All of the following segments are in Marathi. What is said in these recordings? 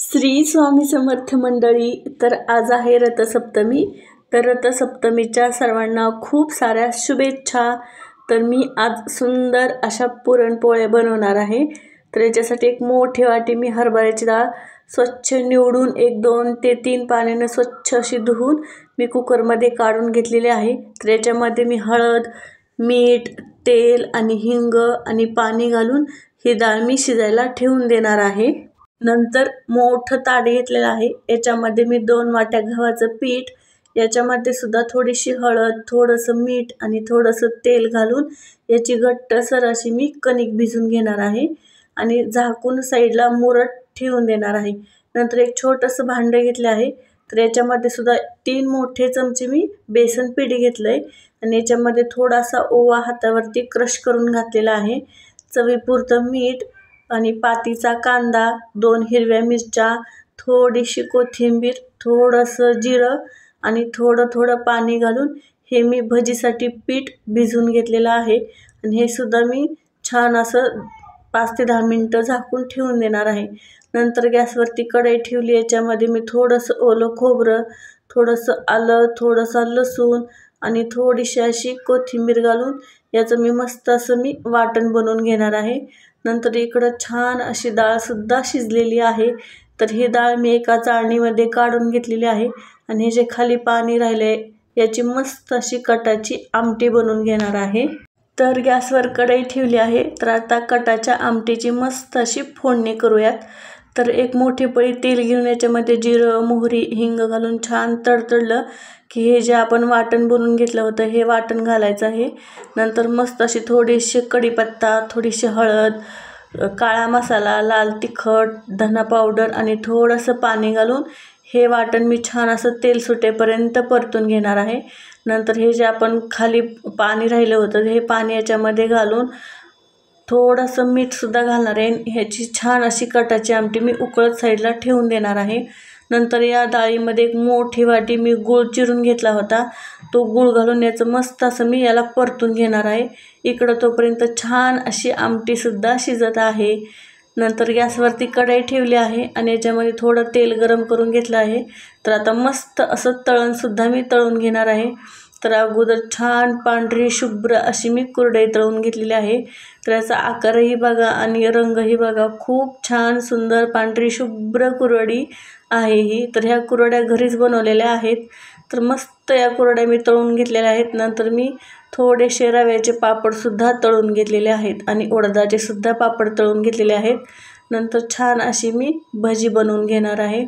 श्री स्वामी समर्थ मंडळी. तर आज आहे रथसप्तमी. तर रथसप्तमीच्या सर्वांना खूप साऱ्या शुभेच्छा. तर मी आज सुंदर अशा पुरणपोळ्या बनवणार आहे. तर याच्यासाठी एक मोठी वाटी मी हरभऱ्याची डाळ स्वच्छ निवडून 1-2 ते 3 पाण्याने स्वच्छ अशी धुवून मी कुकरमध्ये काढून घेतलेली आहे. तर याच्यामध्ये मी हळद, मीठ, तेल आणि हिंग आणि पाणी घालून ही डाळ मी शिजायला ठेवून देणार आहे. नंतर मोठं ताट घेतलेलं आहे. याच्यामध्ये मी 2 वाट्या गव्हाचं पीठ, याच्यामध्ये सुद्धा थोडीशी हळद, थोडंसं मीठ आणि थोडंसं तेल घालून याची घट्टसर अशी मी कणिक भिजून घेणार आहे आणि झाकून साईडला मुरत ठेवून देणार आहे. नंतर एक छोटंसं भांडं घेतलं आहे. तर याच्यामध्ये सुद्धा 3 मोठे चमचे मी बेसन पीठ घेतलं आहे आणि याच्यामध्ये थोडासा ओवा हातावरती क्रश करून घातलेला आहे. चवीपुरतं मीठ आणि पातीचा कांदा, 2 हिरव्या मिरच्या, थोडीशी कोथिंबीर, थोडंसं जिरं आणि थोडं पाणी घालून हे मी भजीसाठी पीठ भिजवून घेतलेलं आहे आणि हे सुद्धा मी छान असं 5 ते 10 मिनटं झाकून ठेवून देणार आहे. नंतर गॅसवरती कढई ठेवली. याच्यामध्ये मी थोडंसं ओलं खोबरं, थोडंसं आलं, थोडंसं लसूण आणि थोडीशी अशी कोथिंबीर घालून याचं मी मस्त असं मी वाटण बनवून घेणार आहे. नंतर इकडं छान अशी डाळसुद्धा शिजलेली आहे. तर ही डाळ मी एका चाळणीमध्ये काढून घेतलेली आहे आणि हे जे खाली पाणी राहिले याची मस्त अशी कटाची आमटी बनवून घेणार आहे. तर गॅसवर कढई ठेवली आहे. तर आता कटाच्या आमटीची मस्त अशी फोडणी करूयात. तर एक मोठी पळी तेल घेऊन याच्यामध्ये जिरं, मोहरी, हिंग घालून छान तडतडलं की हे जे आपण वाटण बनवून घेतलं होतं हे वाटण घालायचं आहे. नंतर मस्त अशी थोडीशी कढीपत्ता, थोडीशी हळद, काळा मसाला, लाल तिखट, धना पावडर आणि थोडंसं पाणी घालून हे वाटण मी छान असं तेल सुटेपर्यंत परतून घेणार आहे. नंतर हे जे आपण खाली पाणी राहिलं होतं हे पाणी याच्यामध्ये घालून थोडंसं मीठसुद्धा घालणार आहे. ह्याची छान अशी कटाची आमटी मी उकळत साईडला ठेवून देणार आहे. नंतर या डाळीमध्ये एक मोठी वाटी मी गूळ चिरून घेतला होता. तो गूळ घालून याचं मस्त असं मी याला परतून घेणार आहे. इकडं तोपर्यंत छान अशी आमटीसुद्धा शिजत आहे. नंतर गॅसवरती कढई ठेवली आहे आणि याच्यामध्ये थोडं तेल गरम करून घेतलं आहे. तर आता मस्त असं तळणसुद्धा मी तळून घेणार आहे. तर अगोदर छान पांढरी शुभ्र अशी मी कुरडई तळून घेतलेली आहे. तर याचा आकारही बघा आणि रंगही बघा, खूप छान सुंदर पांढरी शुभ्र कुरडी आहे ही. तर ह्या कुरड्या घरीच बनवलेल्या आहेत. तर मस्त या कुरड्या मी तळून घेतलेल्या आहेत. नंतर मी थोडेसे रव्याचे पापडसुद्धा तळून घेतलेले आहेत आणि उडदाचे सुद्धा पापड तळून घेतलेले आहेत. नंतर छान अशी मी भजी बनवून घेणार आहे.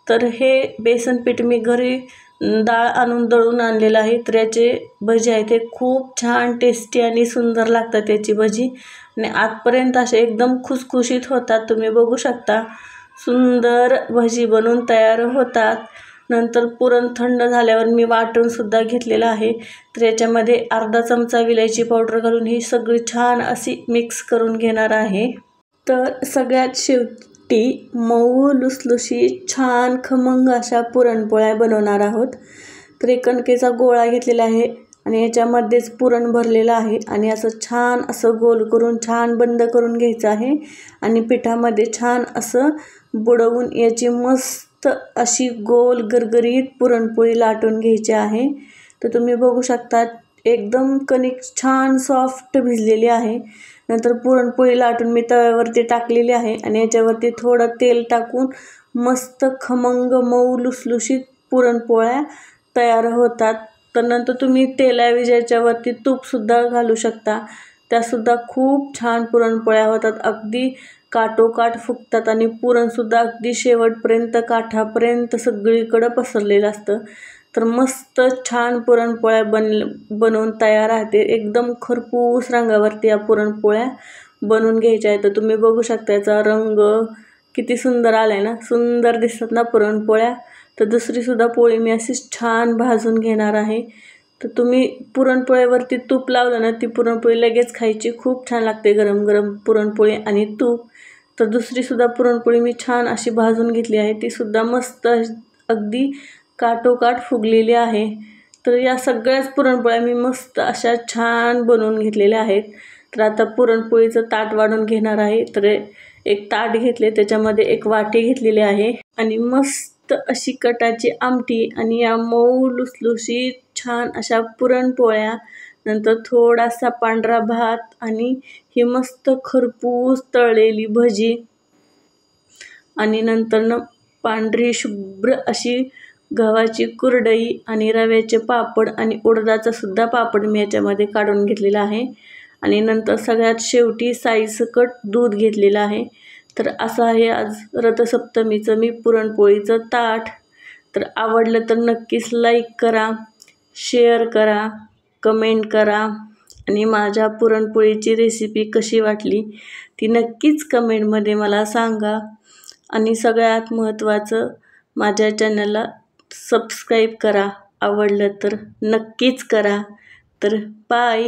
तर हे बेसन पीठ मी घरी डाळ आणून दळून आणलेलं आहे. तर याचे भजी आहे ते खूप छान टेस्टी आणि सुंदर लागतात याची भजी आणि आतपर्यंत असे एकदम खुसखुशीत होतात. तुम्ही बघू शकता सुंदर भजी बनवून तयार होतात. नंतर पुरण थंड झाल्यावर मी वाटणसुद्धा घेतलेलं आहे. तर याच्यामध्ये अर्धा चमचा विलायची पावडर घालून ही सगळी छान अशी मिक्स करून घेणार आहे. तर सगळ्यात शेवटी मऊ लुसलुशीत छान खमंग अशा पुरणपोळ्या बनवणार आहोत. तर एक कणकेचा गोळा घेतलेला आहे आणि याच्यामध्येच पुरण भरलेलं आहे आणि असं छान असं गोल करून छान बंद करून घ्यायचं आहे आणि पिठामध्ये छान असं बुडवून याची मस्त अशी गोल गरगरीत पुरणपोळी लाटून घ्यायची आहे. तर तुम्ही बघू शकता एकदम कणिक छान सॉफ्ट भिजलेली आहे. नंतर पुरणपोळी लाटून मी तव्यावरती टाकलेली आहे आणि याच्यावरती थोडं तेल टाकून मस्त खमंग मऊ लुसलुशीत पुरणपोळ्या तयार होतात. तर नंतर तुम्ही तेलाऐवजी याच्यावरती तूपसुद्धा घालू शकता. त्यासुद्धा खूप छान पुरणपोळ्या होतात. अगदी काठोकाठ फुगतात आणि पुरणसुद्धा अगदी शेवटपर्यंत काठापर्यंत सगळीकडं पसरलेलं असतं. तर मस्त छान पुरणपोळ्या बनवून तयार राहते. एकदम खरपूस रंगावरती या पुरणपोळ्या बनवून घ्यायच्या आहेत. तर तुम्ही बघू शकता याचा रंग किती सुंदर आला आहे ना, सुंदर दिसतात ना पुरणपोळ्या. तर दुसरीसुद्धा पोळी मी अशीच छान भाजून घेणार आहे. तर तुम्ही पुरणपोळ्यावरती तूप लावलं ना ती पुरणपोळी लगेच खायची खूप छान लागते, गरम गरम पुरणपोळी आणि तूप. तर दुसरीसुद्धा पुरणपोळी मी छान अशी भाजून घेतली आहे. तीसुद्धा मस्त अगदी काठोकाठ फुगलेली आहे. तर या सगळ्याच पुरणपोळ्या मी मस्त अशा छान बनवून घेतलेल्या आहेत. तर आता पुरणपोळीचं ताट वाढून घेणार आहे. तर एक ताट घेतले, त्याच्यामध्ये एक वाटी घेतलेली आहे आणि मस्त अशी कटाची आमटी आणि या मऊ लुसलुशीत छान अशा पुरणपोळ्या, नंतर थोडासा पांढरा भात आणि ही मस्त खरपूस तळलेली भजी आणि नंतर पांढरी शुभ्र अशी गव्हाची कुरडई आणि रव्याचे पापड आणि उडदाचा सुद्धा पापड मी याच्यामध्ये काढून घेतलेला आहे आणि नंतर सगळ्यात शेवटी साईसकट दूध घेतलेलं आहे. तर असं आहे आज रथसप्तमीचं मी पुरणपोळीचं ताट. तर आवडलं तर नक्कीच लाईक करा, शेअर करा, कमेंट करा आणि माझ्या पुरणपोळीची रेसिपी कशी वाटली ती नक्कीच कमेंटमध्ये मला सांगा आणि सगळ्यात महत्त्वाचं माझ्या चॅनलला सबस्क्राईब करा. आवडलं तर नक्कीच करा. तर बाय.